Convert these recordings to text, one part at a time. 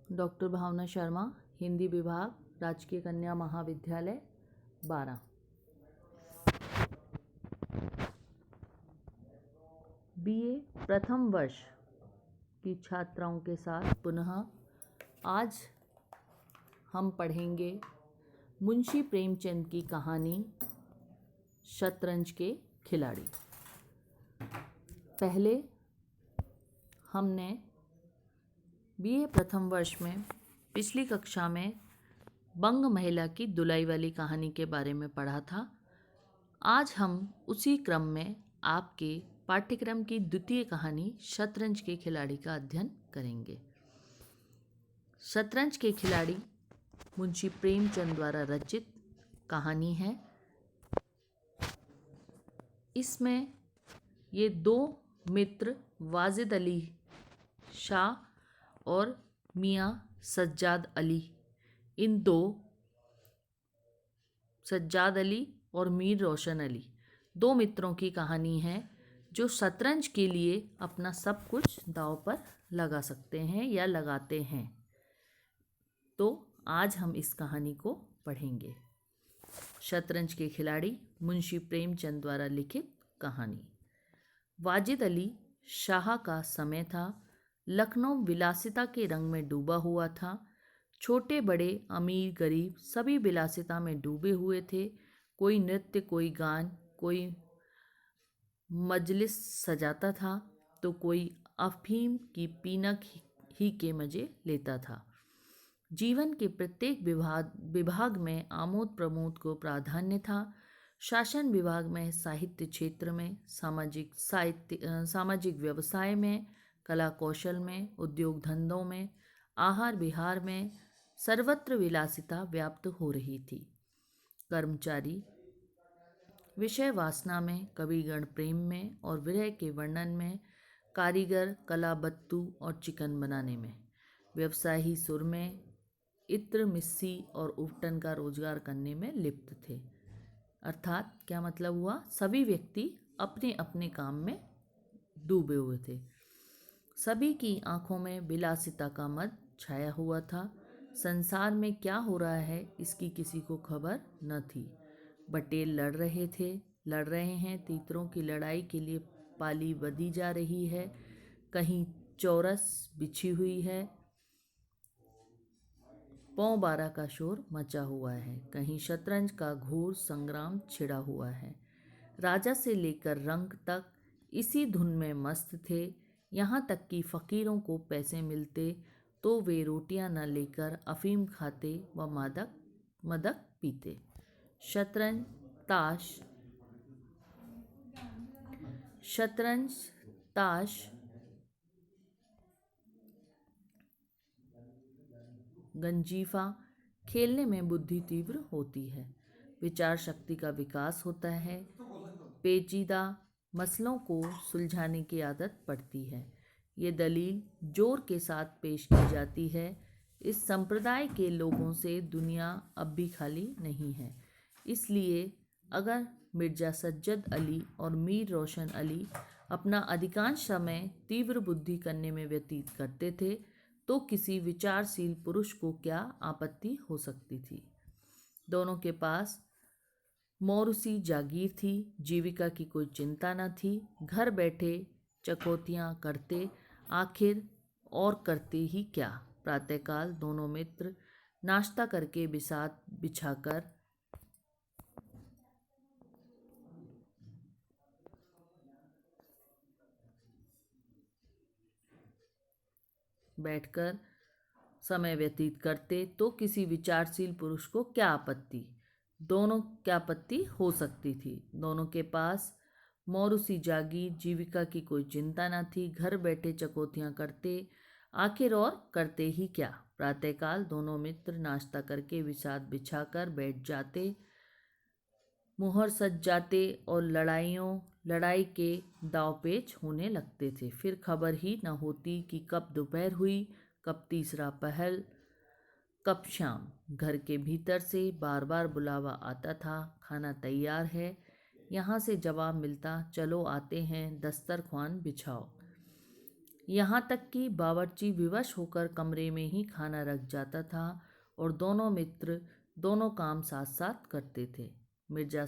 Doctor भावना शर्मा, हिंदी विभाग, राजकीय कन्या महाविद्यालय 12। बीए प्रथम वर्ष की छात्राओं के साथ पुनः आज हम पढ़ेंगे मुंशी प्रेमचंद की कहानी शतरंज के खिलाड़ी। पहले हमने बीए प्रथम वर्ष में पिछली कक्षा में बंग महिला की दुलाई वाली कहानी के बारे में पढ़ा था। आज हम उसी क्रम में आपके पाठ्यक्रम की द्वितीय कहानी शतरंज के खिलाड़ी का अध्ययन करेंगे। शतरंज के खिलाड़ी मुंशी प्रेमचंद द्वारा रचित कहानी है। इसमें ये दो मित्र वाजिद अली शाह और मियाँ सज्जाद अली, इन दो सज्जाद अली और मीर रोशन अली, दो मित्रों की कहानी है जो शतरंज के लिए अपना सब कुछ दांव पर लगा सकते हैं या लगाते हैं। तो आज हम इस कहानी को पढ़ेंगे। शतरंज के खिलाड़ी मुंशी प्रेमचंद द्वारा लिखित कहानी। वाजिद अली शाह का समय था। लखनऊ विलासिता के रंग में डूबा हुआ था। छोटे बड़े अमीर गरीब सभी विलासिता में डूबे हुए थे। कोई नृत्य, कोई गान, कोई मजलिस सजाता था तो कोई अफीम की पीनक ही के मजे लेता था। जीवन के प्रत्येक विभाग में आमोद प्रमोद को प्राधान्य था। शासन विभाग में, साहित्य क्षेत्र में, सामाजिक व्यवसाय में, कला कौशल में, उद्योग धंधों में, आहार विहार में सर्वत्र विलासिता व्याप्त हो रही थी। कर्मचारी विषय वासना में, कविगण प्रेम में और विरह के वर्णन में, कारीगर कला बत्तू और चिकन बनाने में, व्यवसायी सुर में, इत्र मिस्सी और उबटन का रोजगार करने में लिप्त थे। अर्थात क्या मतलब हुआ? सभी व्यक्ति अपने अपने काम में डूबे हुए थे। सभी की आंखों में विलासिता का मद छाया हुआ था। संसार में क्या हो रहा है इसकी किसी को खबर न थी। बटेर लड़ रहे हैं। तीतरों की लड़ाई के लिए पाली बधी जा रही है। कहीं चौरस बिछी हुई है। पौ 12 का शोर मचा हुआ है। कहीं शतरंज का घोर संग्राम छिड़ा हुआ है। राजा से लेकर रंक तक इसी धुन में मस्त थे। यहाँ तक कि फकीरों को पैसे मिलते तो वे रोटियां न लेकर अफीम खाते व मदक पीते। शतरंज, ताश, गंजीफा खेलने में बुद्धि तीव्र होती है। विचार शक्ति का विकास होता है। पेचीदा मसलों को सुलझाने की आदत पड़ती है। ये दलील जोर के साथ पेश की जाती है। इस संप्रदाय के लोगों से दुनिया अब भी खाली नहीं है। इसलिए अगर मिर्जा सज्जद अली और मीर रोशन अली अपना अधिकांश समय तीव्र बुद्धि करने में व्यतीत करते थे तो किसी विचारशील पुरुष को क्या आपत्ति हो सकती थी। दोनों के पास मौरूसी जागीर थी। जीविका की कोई चिंता न थी। घर बैठे चकोतियाँ करते, आखिर और करते ही क्या। प्रातःकाल दोनों मित्र नाश्ता करके बिसात बिछाकर बैठकर समय व्यतीत करते तो किसी विचारशील पुरुष को क्या आपत्ति हो सकती थी। दोनों के पास मौरूसी जागीर, जीविका की कोई चिंता न थी। घर बैठे चकोतियाँ करते, आखिर और करते ही क्या। प्रातःकाल दोनों मित्र नाश्ता करके बिसात बिछाकर बैठ जाते, मुहर सज जाते और लड़ाई के दावपेच होने लगते थे। फिर खबर ही न होती कि कब दोपहर हुई, कब तीसरा पहर, कब शाम। घर के भीतर से बार बार बुलावा आता था, खाना तैयार है। यहाँ से जवाब मिलता, चलो आते हैं, दस्तरख्वान बिछाओ। यहाँ तक कि बावर्ची विवश होकर कमरे में ही खाना रख जाता था और दोनों मित्र दोनों काम साथ साथ करते थे। मिर्ज़ा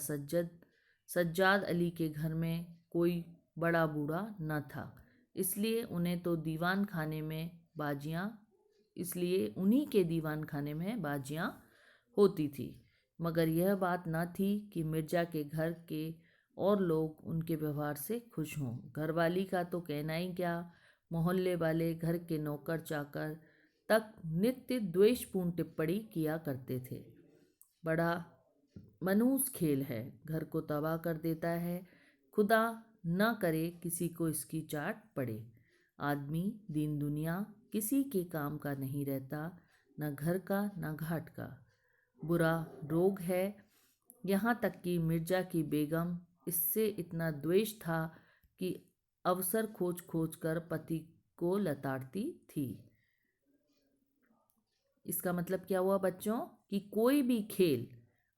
सज्जाद अली के घर में कोई बड़ा बूढ़ा न था, इसलिए उन्हीं के दीवान खाने में बाजियाँ होती थी। मगर यह बात न थी कि मिर्ज़ा के घर के और लोग उनके व्यवहार से खुश हों। घरवाली का तो कहना ही क्या, मोहल्ले वाले, घर के नौकर चाकर तक नित्य द्वेषपूर्ण टिप्पणी किया करते थे। बड़ा मनूस खेल है, घर को तबाह कर देता है, खुदा न करे किसी को इसकी चाट पड़े। आदमी दीन दुनिया किसी के काम का नहीं रहता, न घर का न घाट का। बुरा रोग है। यहाँ तक कि मिर्ज़ा की बेगम इससे इतना द्वेष था कि अवसर खोज खोज कर पति को लताड़ती थी। इसका मतलब क्या हुआ बच्चों, कि कोई भी खेल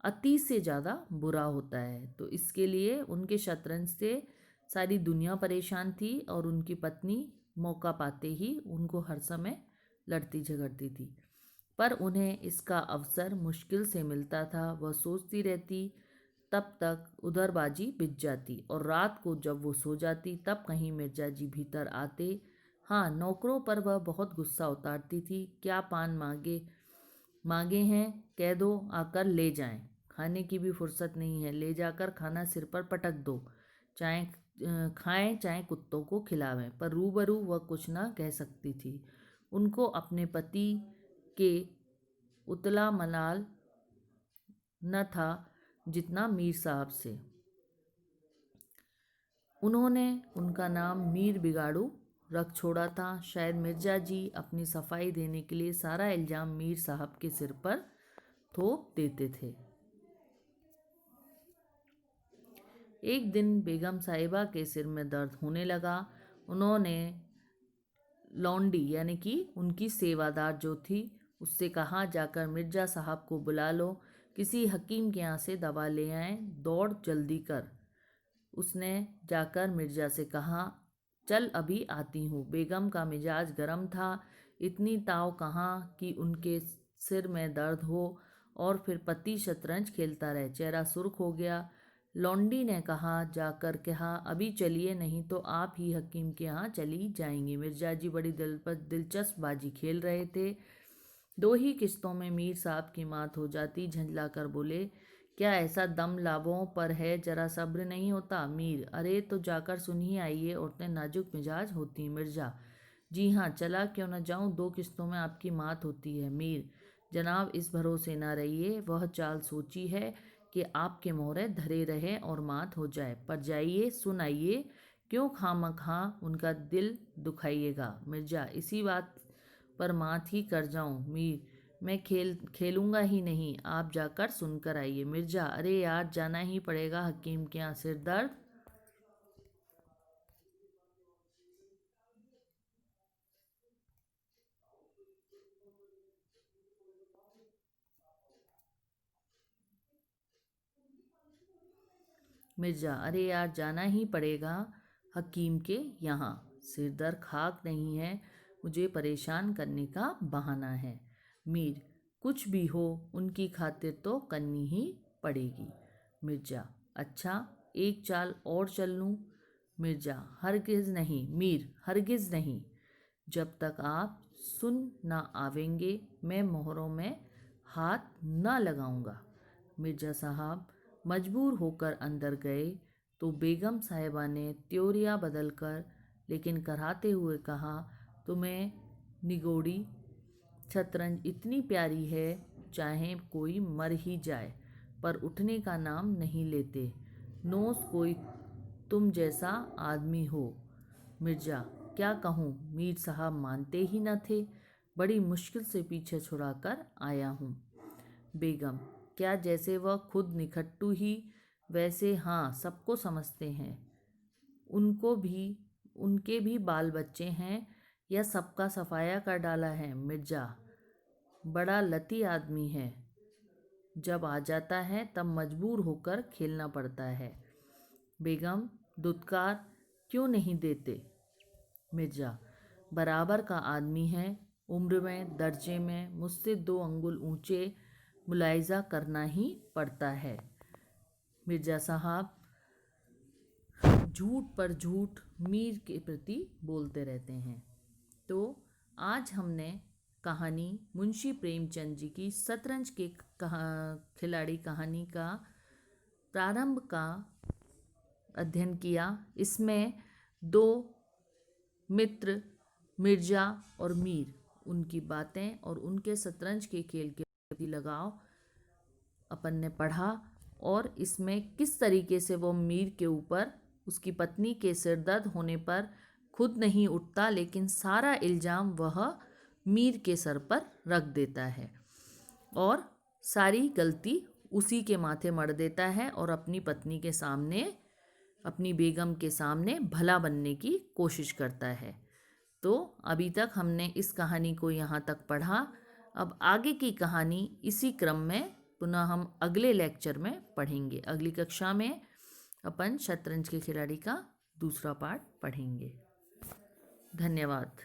अति से ज़्यादा बुरा होता है। तो इसके लिए उनके शतरंज से सारी दुनिया परेशान थी और उनकी पत्नी मौका पाते ही उनको हर समय लड़ती झगड़ती थी। पर उन्हें इसका अवसर मुश्किल से मिलता था। वह सोचती रहती, तब तक उधर बाजी बिछ जाती और रात को जब वो सो जाती तब कहीं मिर्जा जी भीतर आते। हाँ, नौकरों पर वह बहुत गुस्सा उतारती थी। क्या पान मांगे हैं, कह दो, आकर ले जाएं। खाने की भी फुर्सत नहीं है, ले जाकर खाना सिर पर पटक दो। चाहे खाएं चाहे कुत्तों को खिलावें। पर रूबरू वह कुछ ना कह सकती थी। उनको अपने पति के उतला मलाल न था जितना मीर साहब से। उन्होंने उनका नाम मीर बिगाड़ू रख छोड़ा था। शायद मिर्जा जी अपनी सफाई देने के लिए सारा इल्ज़ाम मीर साहब के सिर पर थोप देते थे। एक दिन बेगम साहिबा के सिर में दर्द होने लगा। उन्होंने लौंडी यानी कि उनकी सेवादार जो थी उससे कहा, जाकर मिर्जा साहब को बुला लो, किसी हकीम के यहाँ से दवा ले आएं, दौड़ जल्दी कर। उसने जाकर मिर्जा से कहा, चल अभी आती हूँ। बेगम का मिजाज गर्म था। इतनी ताव कहाँ कि उनके सिर में दर्द हो और फिर पति शतरंज खेलता रहे। चेहरा सुर्ख हो गया। लौंडी ने जाकर कहा, अभी चलिए, नहीं तो आप ही हकीम के यहाँ चली जाएंगी। मिर्जा जी बड़ी दिलचस्प बाजी खेल रहे थे। 2 ही किस्तों में मीर साहब की मात हो जाती। झंझला कर बोले, क्या ऐसा दम लाभों पर है, जरा सब्र नहीं होता? मीर, अरे तो जाकर सुन ही आइए, औरतें नाजुक मिजाज होती। मिर्जा, जी हाँ, चला क्यों न जाऊँ, 2 किस्तों में आपकी मात होती है। मीर, जनाब इस भरोसे ना रहिए, वह चाल सोची है कि आपके मोहरे धरे रहे और मात हो जाए। पर जाइए, सुन आइए, क्यों खामखा उनका दिल दुखाइएगा। मिर्जा, इसी बात पर मात ही कर जाऊं। मीर, मैं खेलूंगा ही नहीं, आप जाकर सुनकर आइए। मिर्जा, अरे यार, जाना ही पड़ेगा हकीम के यहाँ, सिर दर्द। मिर्जा, अरे यार, जाना ही पड़ेगा हकीम के यहाँ, सिर दर्द खाक नहीं है, मुझे परेशान करने का बहाना है। मीर, कुछ भी हो, उनकी खातिर तो करनी ही पड़ेगी। मिर्जा, अच्छा, एक चाल और चल लूँ? मिर्जा, हरगिज़ नहीं। मीर, हरगिज़ नहीं। जब तक आप सुन ना आवेंगे मैं मोहरों में हाथ न लगाऊंगा। मिर्जा साहब मजबूर होकर अंदर गए तो बेगम साहिबा ने त्योरिया बदलकर लेकिन कराते हुए कहा, तुम्हें निगोड़ी शतरंज इतनी प्यारी है, चाहे कोई मर ही जाए पर उठने का नाम नहीं लेते। नोस कोई तुम जैसा आदमी हो। मिर्जा, क्या कहूँ, मीर साहब मानते ही न थे। बड़ी मुश्किल से पीछे छुड़ाकर आया हूँ। बेगम, क्या जैसे वह खुद निखट्टू ही वैसे? हाँ, सबको समझते हैं, उनके भी बाल बच्चे हैं, या सबका सफाया कर डाला है? मिर्जा, बड़ा लती आदमी है, जब आ जाता है तब मजबूर होकर खेलना पड़ता है। बेगम, दुत्कार क्यों नहीं देते? मिर्जा, बराबर का आदमी है, उम्र में दर्जे में मुझसे 2 अंगुल ऊंचे, मुलायजा करना ही पड़ता है। मिर्ज़ा साहब झूठ पर झूठ मीर के प्रति बोलते रहते हैं। तो आज हमने कहानी मुंशी प्रेमचंद जी की शतरंज के खिलाड़ी कहानी का प्रारंभ का अध्ययन किया। इसमें 2 मित्र मिर्ज़ा और मीर, उनकी बातें और उनके शतरंज के खेल के प्रति लगाव अपन ने पढ़ा, और इसमें किस तरीके से वो मीर के ऊपर उसकी पत्नी के सिरदर्द होने पर खुद नहीं उठता, लेकिन सारा इल्ज़ाम वह मीर के सर पर रख देता है और सारी गलती उसी के माथे मढ़ देता है और अपनी पत्नी के सामने, अपनी बेगम के सामने भला बनने की कोशिश करता है। तो अभी तक हमने इस कहानी को यहाँ तक पढ़ा। अब आगे की कहानी इसी क्रम में पुनः हम अगले लेक्चर में पढ़ेंगे। अगली कक्षा में अपन शतरंज के खिलाड़ी का दूसरा पार्ट पढ़ेंगे। धन्यवाद।